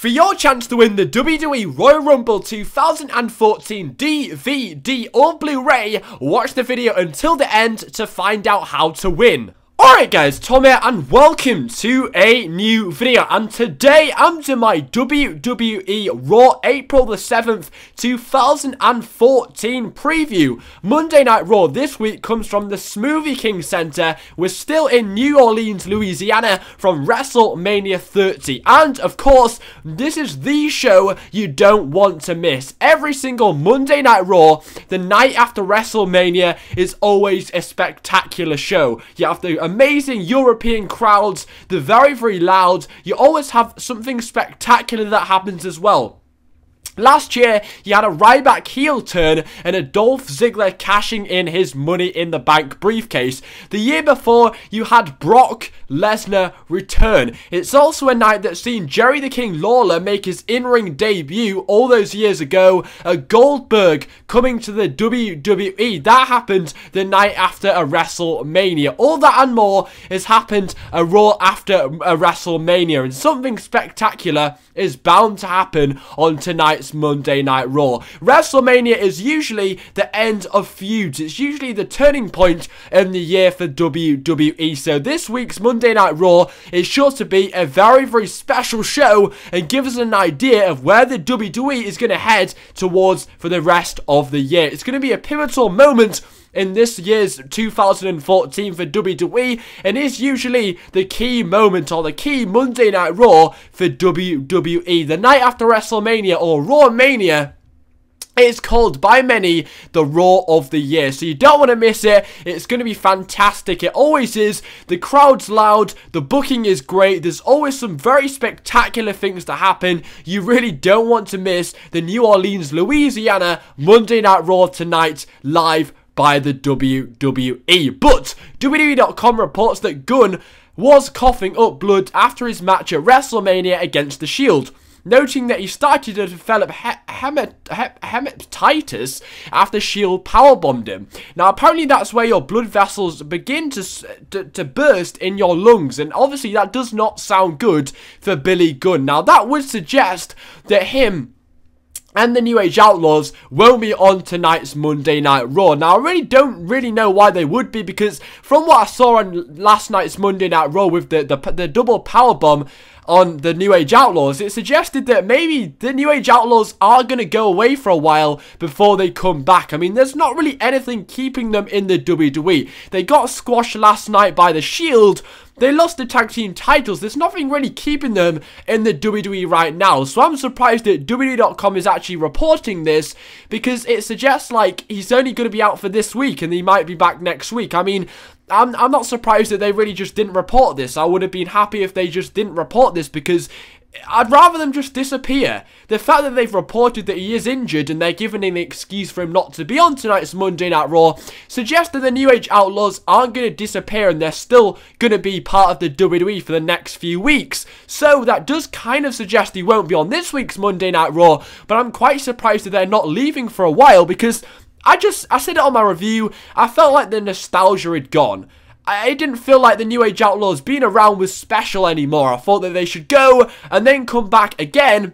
For your chance to win the WWE Royal Rumble 2014 DVD or Blu-ray, watch the video until the end to find out how to win. Alright guys, Tom here and welcome to a new video, and today I'm doing my WWE Raw April the 7th 2014 preview. Monday Night Raw this week comes from the Smoothie King Center. We're still in New Orleans, Louisiana from WrestleMania 30, and of course this is the show you don't want to miss. Every single Monday Night Raw, the night after WrestleMania, is always a spectacular show. You have the amazing European crowds, they're very loud. You always have something spectacular that happens as well. Last year, you had a Ryback heel turn and a Dolph Ziggler cashing in his Money in the Bank briefcase. The year before, you had Brock Lesnar return. It's also a night that's seen Jerry the King Lawler make his in-ring debut all those years ago. A Goldberg coming to the WWE. That happened the night after a WrestleMania. All that and more has happened a Raw after a WrestleMania, and something spectacular is bound to happen on tonight's Monday Night Raw. WrestleMania is usually the end of feuds. It's usually the turning point in the year for WWE. So this week's Monday Night Raw is sure to be a very special show and give us an idea of where the WWE is going to head towards for the rest of the year. It's going to be a pivotal moment in this year's 2014 for WWE, and is usually the key moment or the key Monday Night Raw for WWE. The night after WrestleMania, or Raw Mania, it's called by many the Raw of the year, so you don't want to miss it. It's going to be fantastic. It always is. The crowd's loud, the booking is great, there's always some very spectacular things to happen. You really don't want to miss the New Orleans, Louisiana Monday Night Raw tonight, live by the WWE. But WWE.com reports that Gunn was coughing up blood after his match at WrestleMania against The Shield, noting that he started to develop hepatitis after Shield powerbombed him. Now, apparently that's where your blood vessels begin to burst in your lungs, and obviously that does not sound good for Billy Gunn. Now, that would suggest that him and the New Age Outlaws won't be on tonight's Monday Night Raw. Now, I don't really know why they would be, because from what I saw on last night's Monday Night Raw with the double powerbomb on the New Age Outlaws, it suggested that maybe the New Age Outlaws are going to go away for a while before they come back. I mean, there's not really anything keeping them in the WWE. They got squashed last night by The Shield. They lost the tag team titles. There's nothing really keeping them in the WWE right now. So I'm surprised that WWE.com is actually reporting this, because it suggests like he's only going to be out for this week and he might be back next week. I mean, I'm not surprised that they really just didn't report this. I would have been happy if they just didn't report this, because I'd rather them just disappear. The fact that they've reported that he is injured and they're giving an excuse for him not to be on tonight's Monday Night Raw suggests that the New Age Outlaws aren't going to disappear and they're still going to be part of the WWE for the next few weeks. So that does kind of suggest he won't be on this week's Monday Night Raw, but I'm quite surprised that they're not leaving for a while, because I said it on my review, I felt like the nostalgia had gone. I didn't feel like the New Age Outlaws being around was special anymore. I thought that they should go and then come back again,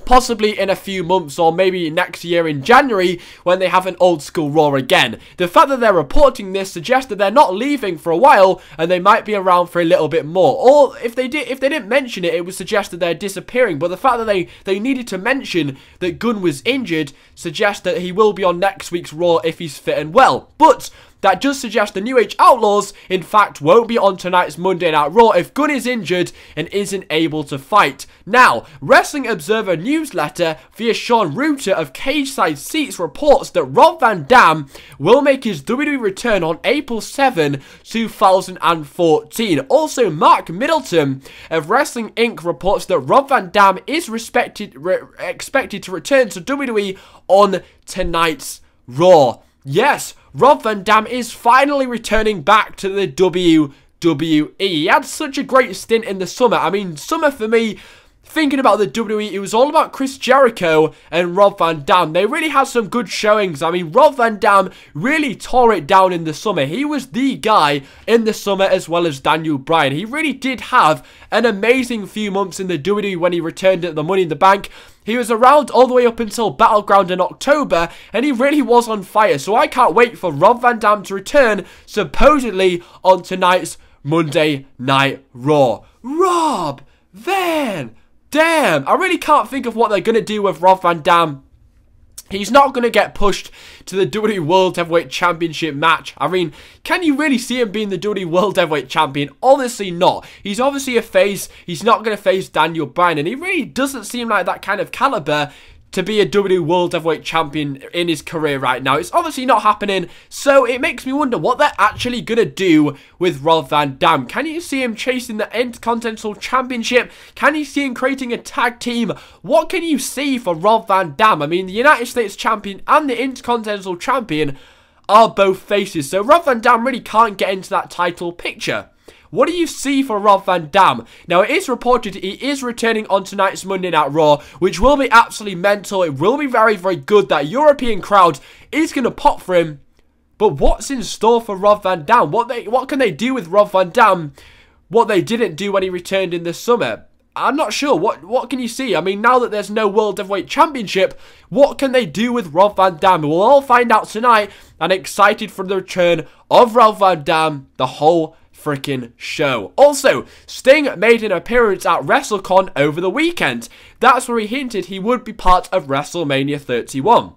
possibly in a few months or maybe next year in January when they have an old school Raw again. The fact that they're reporting this suggests that they're not leaving for a while and they might be around for a little bit more. Or if they didn't mention it, it would suggest that they're disappearing. But the fact that they needed to mention that Gunn was injured suggests that he will be on next week's Raw if he's fit and well. But that does suggest the New Age Outlaws, in fact, won't be on tonight's Monday Night Raw if Gunn is injured and isn't able to fight. Now, Wrestling Observer newsletter via Sean Reuter of Cage Side Seats reports that Rob Van Dam will make his WWE return on April 7, 2014. Also, Mark Middleton of Wrestling Inc. reports that Rob Van Dam is expected to return to WWE on tonight's Raw. Yes, Rob Van Dam is finally returning back to the WWE. He had such a great stint in the summer. I mean, summer for me thinking about the WWE, it was all about Chris Jericho and Rob Van Dam. They really had some good showings. I mean, Rob Van Dam really tore it down in the summer. He was the guy in the summer, as well as Daniel Bryan. He really did have an amazing few months in the WWE when he returned at the Money in the Bank. He was around all the way up until Battleground in October, and he really was on fire. So I can't wait for Rob Van Dam to return, supposedly on tonight's Monday Night Raw. Rob Van Dam! I really can't think of what they're going to do with Rob Van Dam. He's not going to get pushed to the WWE World Heavyweight Championship match. I mean, can you really see him being the WWE World Heavyweight Champion? Obviously not. He's obviously a face. He's not going to face Daniel Bryan, and he really doesn't seem like that kind of caliber to be a WWE World Heavyweight Champion in his career right now. It's obviously not happening, so it makes me wonder what they're actually going to do with Rob Van Dam. Can you see him chasing the Intercontinental Championship? Can you see him creating a tag team? What can you see for Rob Van Dam? I mean, the United States Champion and the Intercontinental Champion are both faces, so Rob Van Dam really can't get into that title picture. What do you see for Rob Van Dam? Now, it is reported he is returning on tonight's Monday Night Raw, which will be absolutely mental. It will be very, very good. That European crowd is going to pop for him. But what's in store for Rob Van Dam? What can they do with Rob Van Dam? What they didn't do when he returned in the summer? I'm not sure. What can you see? I mean, now that there's no World Heavyweight Championship, what can they do with Rob Van Dam? We'll all find out tonight. And excited for the return of Rob Van Dam, the whole freaking show. Also, Sting made an appearance at WrestleCon over the weekend. That's where he hinted he would be part of WrestleMania 31.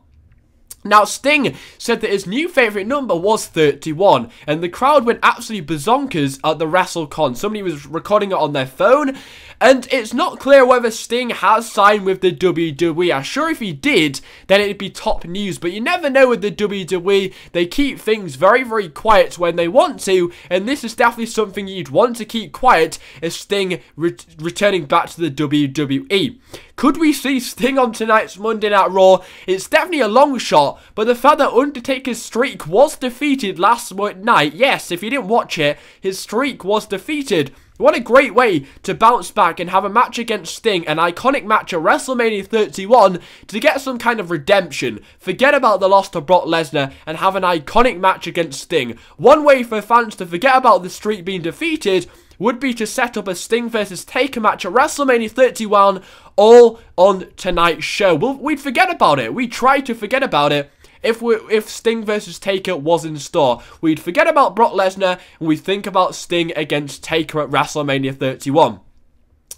Now, Sting said that his new favourite number was 31, and the crowd went absolutely bazonkers at the WrestleCon. Somebody was recording it on their phone, and it's not clear whether Sting has signed with the WWE. I'm sure if he did, then it'd be top news, but you never know with the WWE. They keep things very, very quiet when they want to, and this is definitely something you'd want to keep quiet as Sting returning back to the WWE. Could we see Sting on tonight's Monday Night Raw? It's definitely a long shot, but the fact that Undertaker's streak was defeated last night, yes, if you didn't watch it, his streak was defeated. What a great way to bounce back and have a match against Sting, an iconic match at WrestleMania 31, to get some kind of redemption. Forget about the loss to Brock Lesnar and have an iconic match against Sting. One way for fans to forget about the streak being defeated would be to set up a Sting versus Taker match at WrestleMania 31 all on tonight's show. We'd forget about it. We'd try to forget about it if Sting versus Taker was in store. We'd forget about Brock Lesnar and we'd think about Sting against Taker at WrestleMania 31.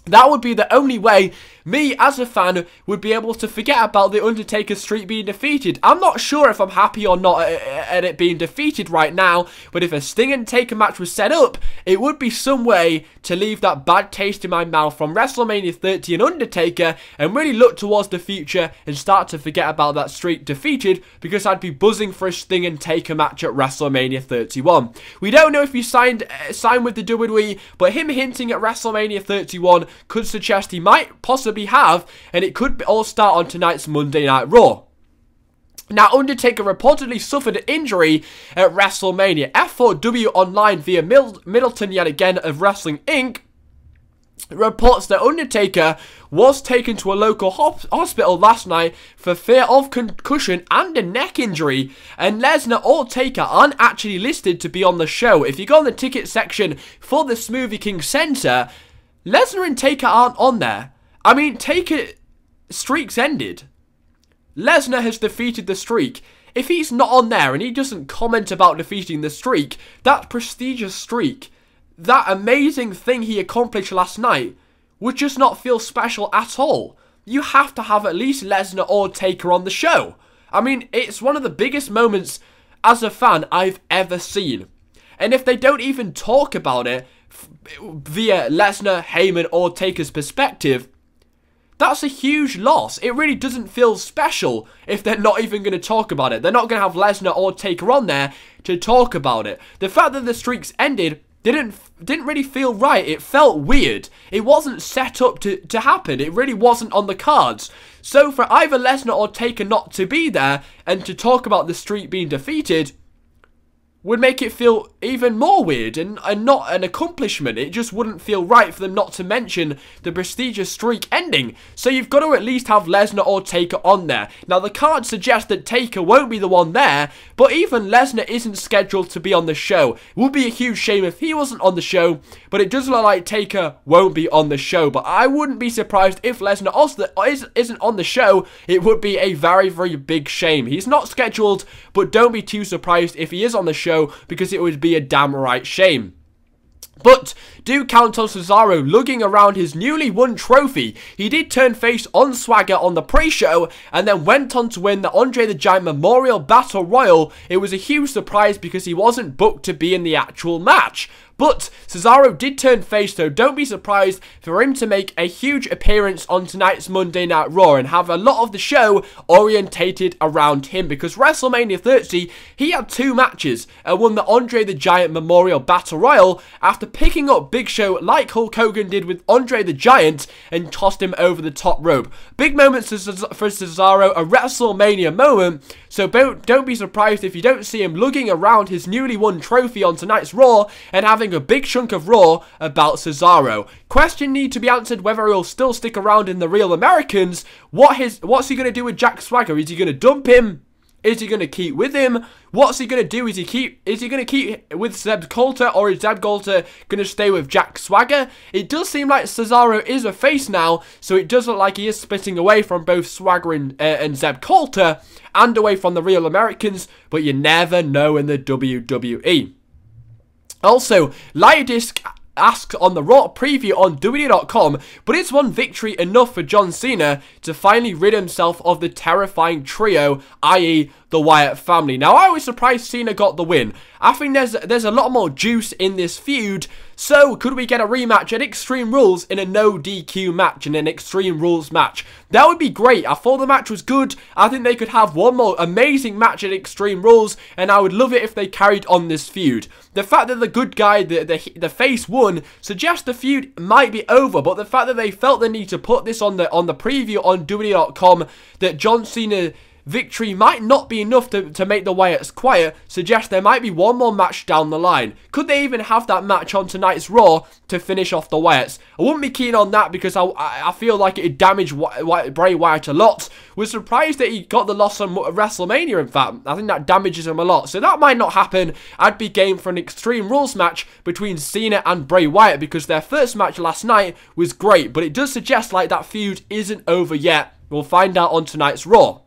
That would be the only way me, as a fan, would be able to forget about the Undertaker streak being defeated. I'm not sure if I'm happy or not at it being defeated right now, but if a Sting and Taker match was set up, it would be some way to leave that bad taste in my mouth from WrestleMania 30 and Undertaker and really look towards the future and start to forget about that streak defeated, because I'd be buzzing for a Sting and Taker match at WrestleMania 31. We don't know if he signed with the WWE, but him hinting at WrestleMania 31 could suggest he might possibly have, and it could all start on tonight's Monday Night Raw. Now, Undertaker reportedly suffered an injury at WrestleMania. F4W Online via Middleton yet again of Wrestling Inc. reports that Undertaker was taken to a local hospital last night for fear of concussion and a neck injury, and Lesnar or Taker aren't actually listed to be on the show. If you go on the ticket section for the Smoothie King Center, Lesnar and Taker aren't on there. I mean, Taker streak's ended. Lesnar has defeated the streak. If he's not on there and he doesn't comment about defeating the streak, that prestigious streak, that amazing thing he accomplished last night, would just not feel special at all. You have to have at least Lesnar or Taker on the show. I mean, it's one of the biggest moments as a fan I've ever seen. And if they don't even talk about it via Lesnar, Heyman or Taker's perspective, that's a huge loss. It really doesn't feel special if they're not even going to talk about it. They're not going to have Lesnar or Taker on there to talk about it. The fact that the streaks ended didn't really feel right. It felt weird. It wasn't set up to happen. It really wasn't on the cards. So for either Lesnar or Taker not to be there and to talk about the streak being defeated would make it feel even more weird and not an accomplishment. It just wouldn't feel right for them not to mention the prestigious streak ending. So you've got to at least have Lesnar or Taker on there. Now the card suggests that Taker won't be the one there, but even Lesnar isn't scheduled to be on the show. It would be a huge shame if he wasn't on the show, but it does look like Taker won't be on the show. But I wouldn't be surprised if Lesnar also isn't on the show. It would be a very, very big shame. He's not scheduled, but don't be too surprised if he is on the show, because it would be a damn right shame. But do count on Cesaro lugging around his newly won trophy. He did turn face on Swagger on the pre-show and then went on to win the Andre the Giant Memorial Battle Royal. It was a huge surprise because he wasn't booked to be in the actual match. But Cesaro did turn face, so don't be surprised for him to make a huge appearance on tonight's Monday Night Raw and have a lot of the show orientated around him, because WrestleMania 30, he had 2 matches and won the Andre the Giant Memorial Battle Royal after picking up Big Show like Hulk Hogan did with Andre the Giant and tossed him over the top rope. Big moments for Cesaro, a WrestleMania moment, so don't be surprised if you don't see him lugging around his newly won trophy on tonight's Raw and having a big chunk of Raw about Cesaro. Question need to be answered whether he'll still stick around in the Real Americans. What's he going to do with Jack Swagger? Is he going to dump him? Is he going to keep with him? What's he going to do? Is he going to keep with Zeb Coulter, or is Zeb Coulter going to stay with Jack Swagger? It does seem like Cesaro is a face now, so it does look like he is splitting away from both Swagger and Zeb Coulter and away from the Real Americans, but you never know in the WWE. Also, Liadisk asks on the Raw preview on WWE.com, but is one victory enough for John Cena to finally rid himself of the terrifying trio, i.e. the Wyatt family? Now, I was surprised Cena got the win. I think there's a lot more juice in this feud, so could we get a rematch at Extreme Rules in a no DQ match, in an Extreme Rules match? That would be great. I thought the match was good. I think they could have one more amazing match at Extreme Rules, and I would love it if they carried on this feud. The fact that the good guy, the face, won suggests the feud might be over, but the fact that they felt the need to put this on the preview on WWE.com, that John Cena victory might not be enough to make the Wyatts quiet, suggests there might be one more match down the line. Could they even have that match on tonight's Raw to finish off the Wyatts? I wouldn't be keen on that because I feel like it'd damage Bray Wyatt a lot. Was surprised that he got the loss on WrestleMania, in fact. I think that damages him a lot. So that might not happen. I'd be game for an Extreme Rules match between Cena and Bray Wyatt, because their first match last night was great. But it does suggest like that feud isn't over yet. We'll find out on tonight's Raw.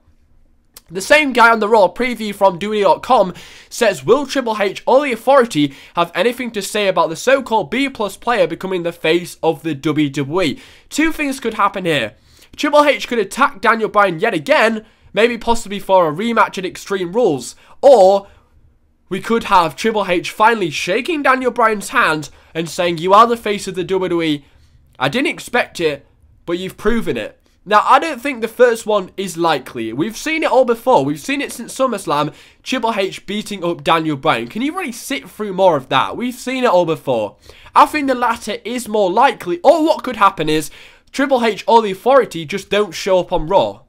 The same guy on the Raw preview from WWE.com says, will Triple H or the Authority have anything to say about the so-called B+ player becoming the face of the WWE? 2 things could happen here. Triple H could attack Daniel Bryan yet again, maybe possibly for a rematch at Extreme Rules, or we could have Triple H finally shaking Daniel Bryan's hand and saying, you are the face of the WWE. I didn't expect it, but you've proven it. Now, I don't think the first one is likely. We've seen it all before. We've seen it since SummerSlam, Triple H beating up Daniel Bryan. Can you really sit through more of that? We've seen it all before. I think the latter is more likely, or what could happen is Triple H or the Authority just don't show up on Raw.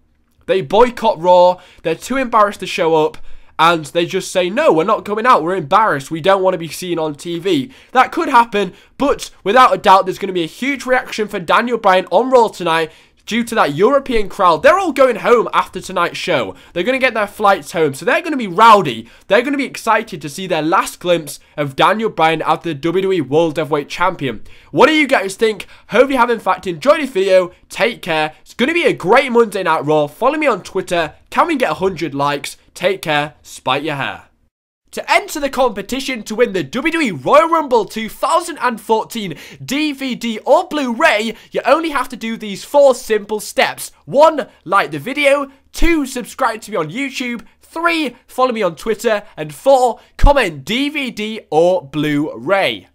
They boycott Raw, they're too embarrassed to show up, and they just say, no, we're not coming out, we're embarrassed, we don't want to be seen on TV. That could happen, but without a doubt, there's going to be a huge reaction for Daniel Bryan on Raw tonight, due to that European crowd. They're all going home after tonight's show. They're going to get their flights home, so they're going to be rowdy. They're going to be excited to see their last glimpse of Daniel Bryan as the WWE World Heavyweight Champion. What do you guys think? Hope you have in fact enjoyed this video. Take care. It's going to be a great Monday Night Raw. Follow me on Twitter. Can we get 100 likes? Take care. Spite your hair. To enter the competition to win the WWE Royal Rumble 2014 DVD or Blu-ray, you only have to do these 4 simple steps. 1. Like the video. 2. Subscribe to me on YouTube. 3. Follow me on Twitter. And 4. Comment DVD or Blu-ray.